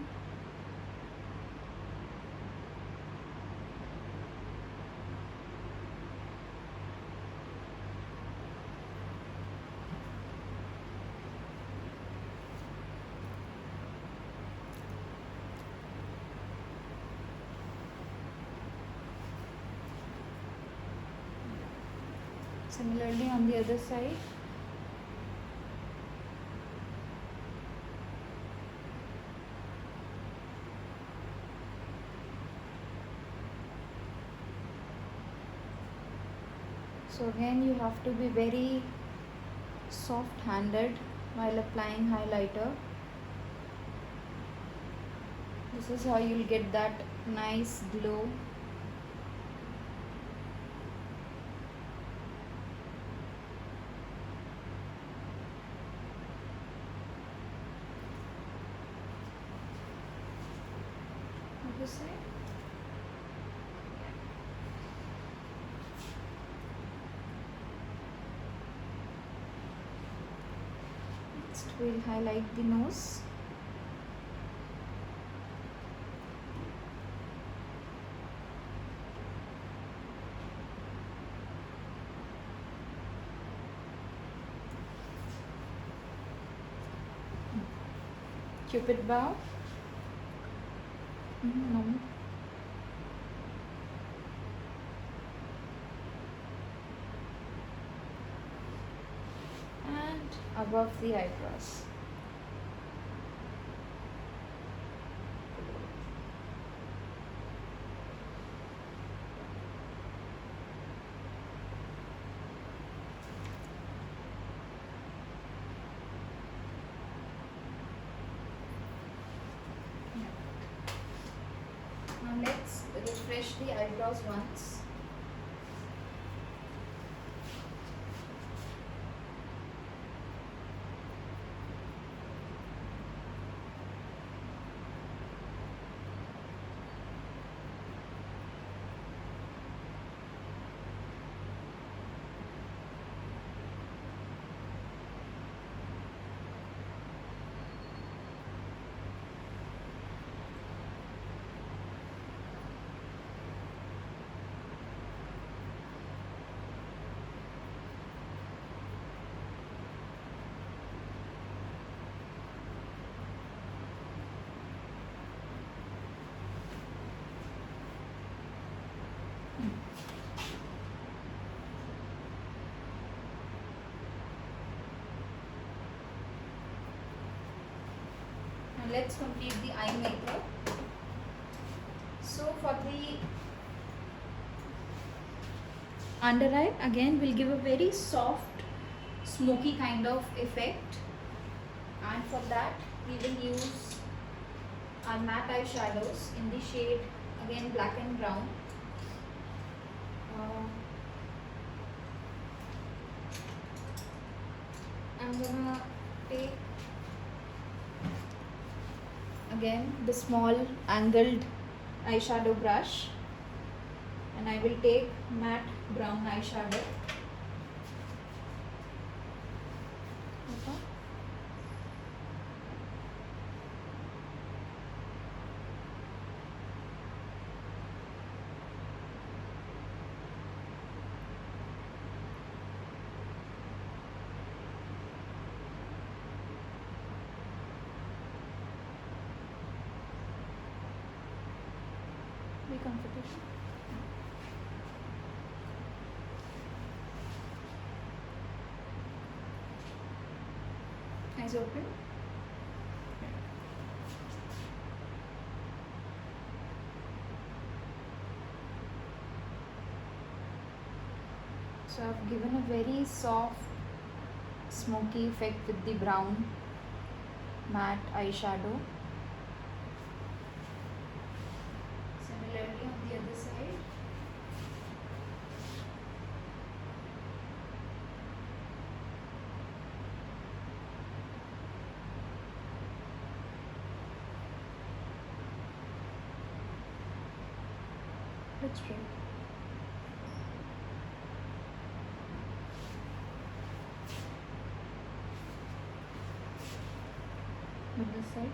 Similarly on the other side. So again you have to be very soft handed while applying highlighter. This is how you'll get that nice glow. Other side. Next we'll highlight the nose. Cupid bow. No. And above the eyebrows. Now let's refresh the eyebrows once. Now let's complete the eye makeup. So for the under eye, again we'll give a very soft smoky kind of effect, and for that we will use our matte eyeshadows in the shade again black and brown. I'm gonna take again the small angled eyeshadow brush, and I will take matte brown eyeshadow. Okay. Be comfortable. Eyes open. So I've given a very soft smoky effect with the brown matte eyeshadow. Similarly on the other side. Look straight. With this side.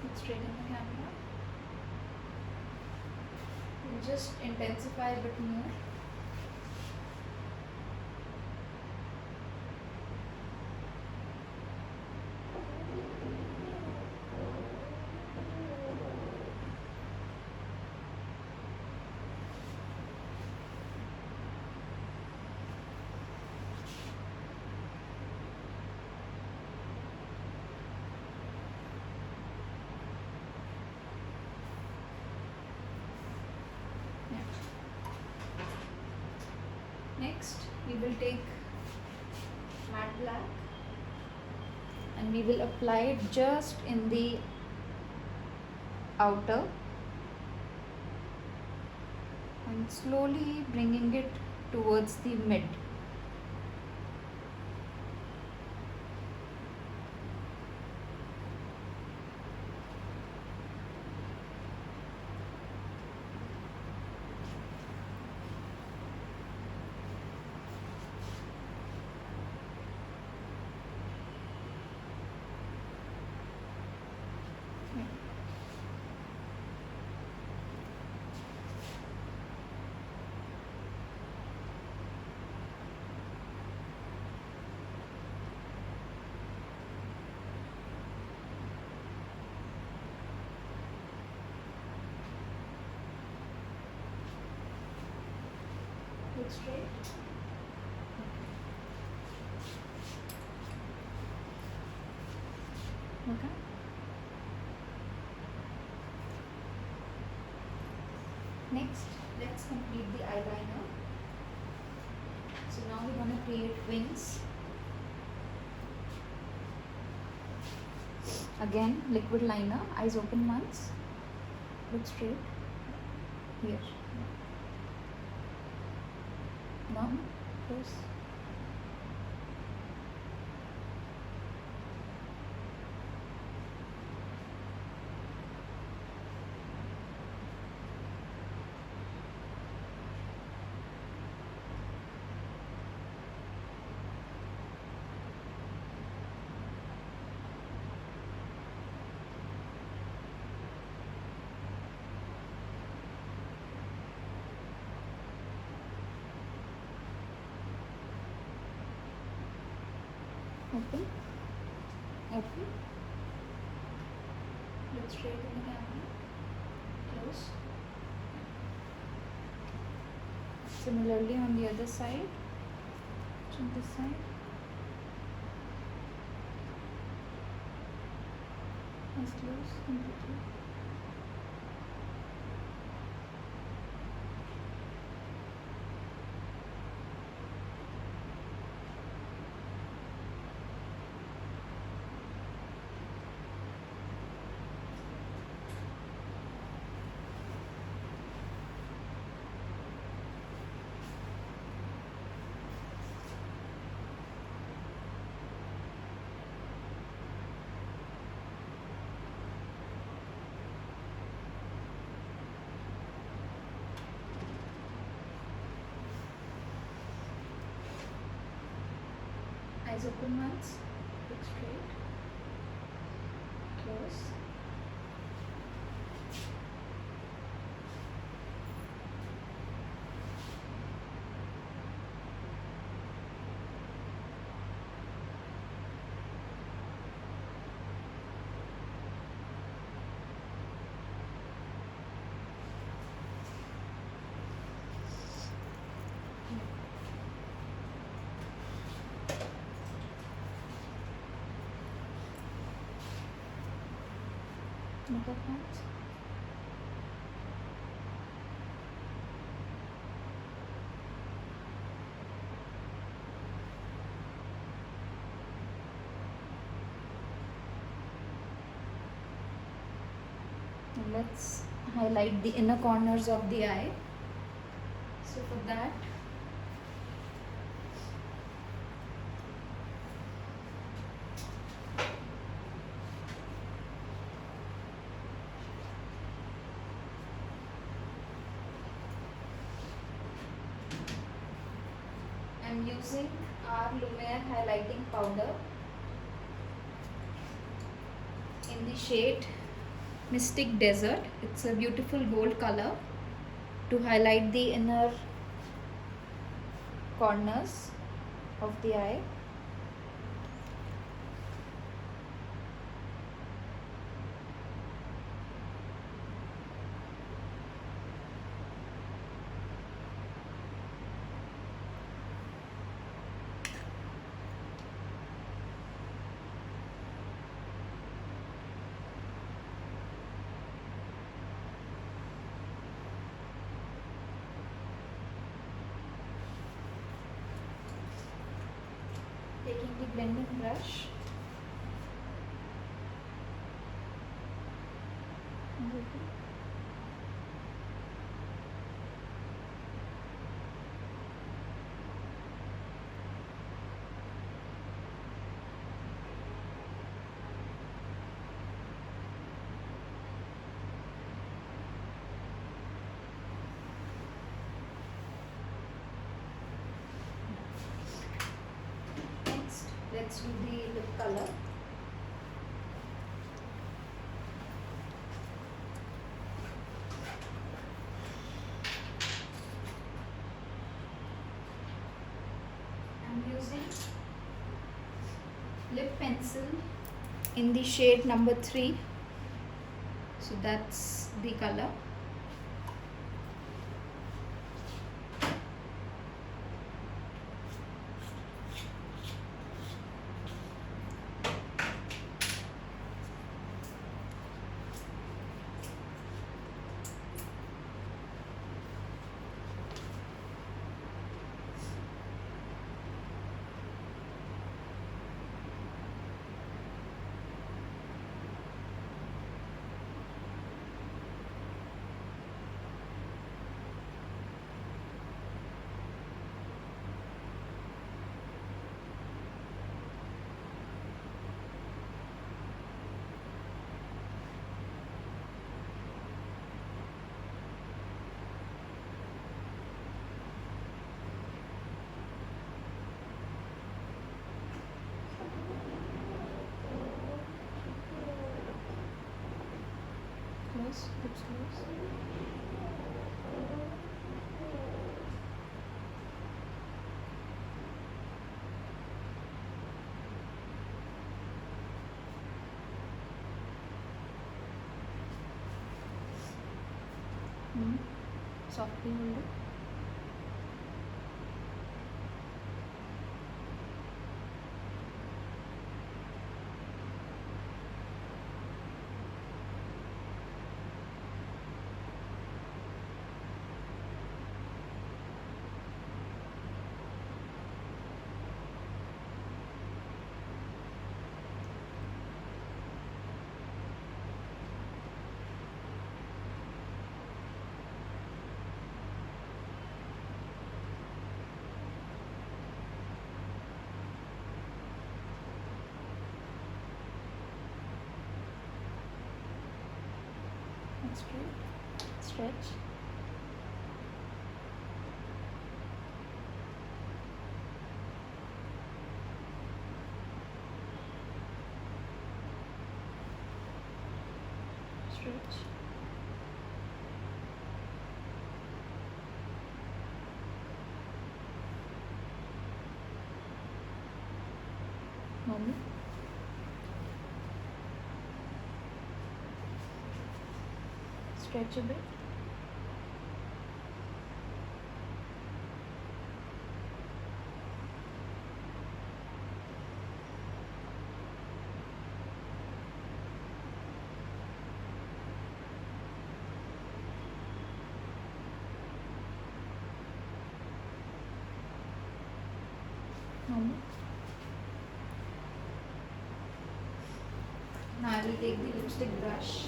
Look straight in the camera. We'll just intensify a bit more. Next, we will take matte black and we will apply it just in the outer and slowly bringing it towards the mid. Look straight. Okay. Next, let's complete the eyeliner. So now we're going to create wings. Again, liquid liner, eyes open once. Look straight. Here. Now, close. Open. Open. Look straight in the camera. Close. Similarly on the other side. On this side. Eyes closed completely. Eyes open once, look straight, close. makeup hands. Now let's highlight the inner corners of the eye. So for that, I'm using our Lumiere highlighting powder in the shade Mystic Desert. It's a beautiful gold color to highlight the inner corners of the eye. Taking the blending brush. Next, let's do the lip color. I'm using lip pencil in the shade number 3. So that's the color. Close, lips close. Softly hold it. Straight, stretch. Stretch. Normal. Stretch a bit. normal. Now I will take the lipstick brush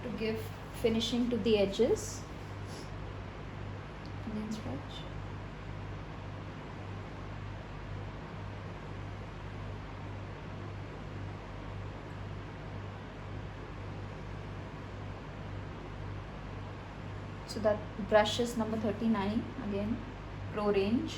to give finishing to the edges and then stretch. So that brush is number 39 again, Pro Range.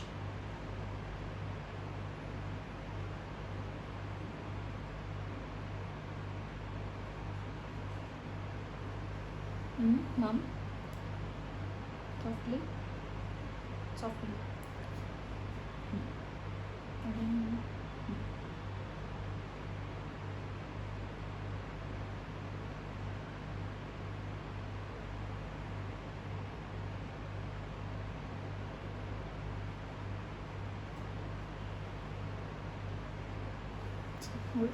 Mom, softly, softly. Again. Hold.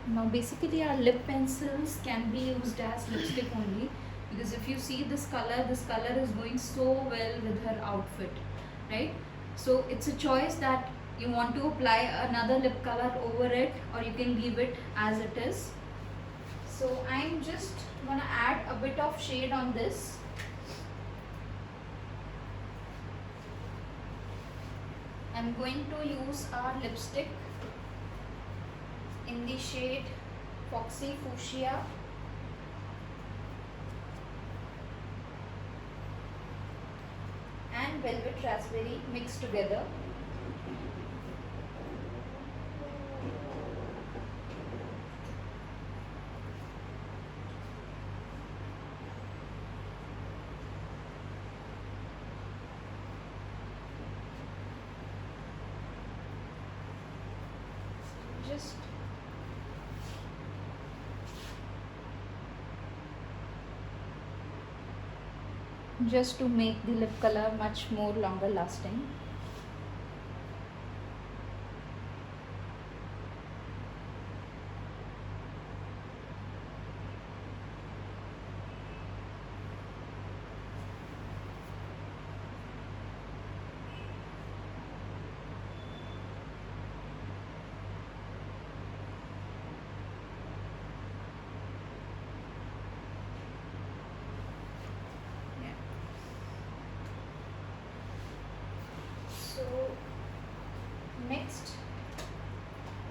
Now basically our lip pencils can be used as lipstick only, because if you see this color is going so well with her outfit, right? So it's a choice that you want to apply another lip color over it, or you can leave it as it is. So I'm just gonna add a bit of shade on this. I'm going to use our lipstick in the shade Foxy Fuchsia. And Velvet Raspberry mixed together. Just to make the lip color much more longer lasting. So next,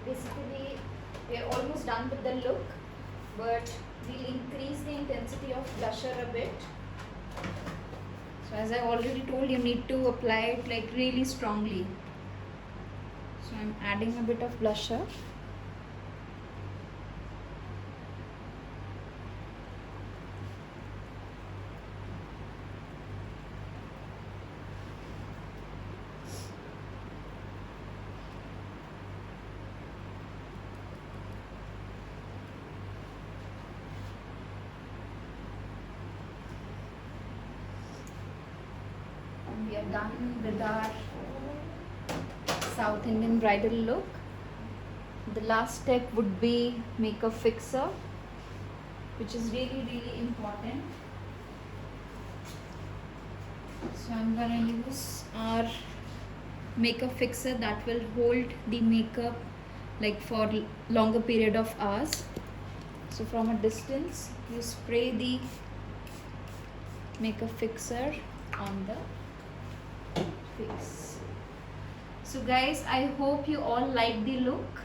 basically we are almost done with the look, but we'll increase the intensity of blusher a bit. So as I already told, you need to apply it like really strongly. So I'm adding a bit of blusher. We are done with our South Indian bridal look. The last step would be makeup fixer, which is really important. So I'm gonna use our makeup fixer that will hold the makeup like for longer period of hours. So from a distance, you spray the makeup fixer on the face. So guys, I hope you all like the look.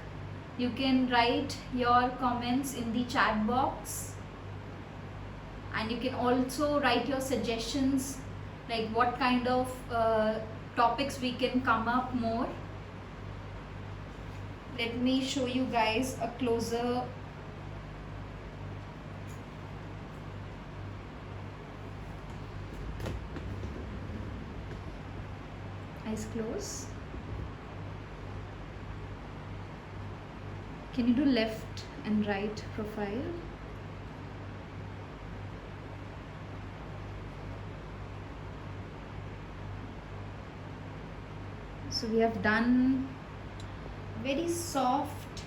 You can write your comments in the chat box, and you can also write your suggestions, like what kind of topics we can come up more. Let me show you guys a closer eyes close. Can you do left and right profile? So we have done very soft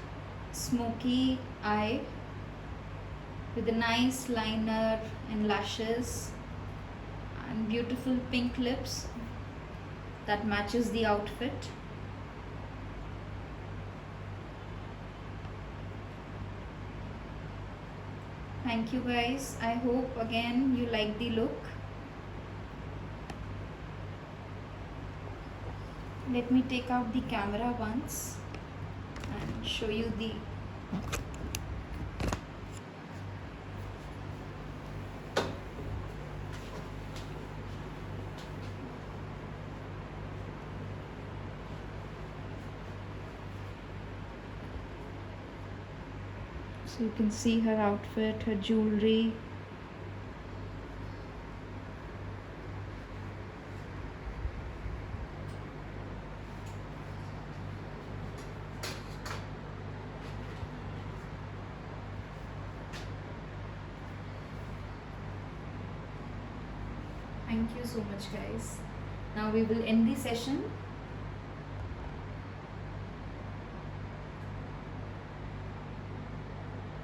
smoky eye with a nice liner and lashes and beautiful pink lips that matches the outfit. Thank you guys. I hope again you like the look. Let me take out the camera once and show you the so you can see her outfit, her jewelry. Thank you so much guys. Now we will end the session.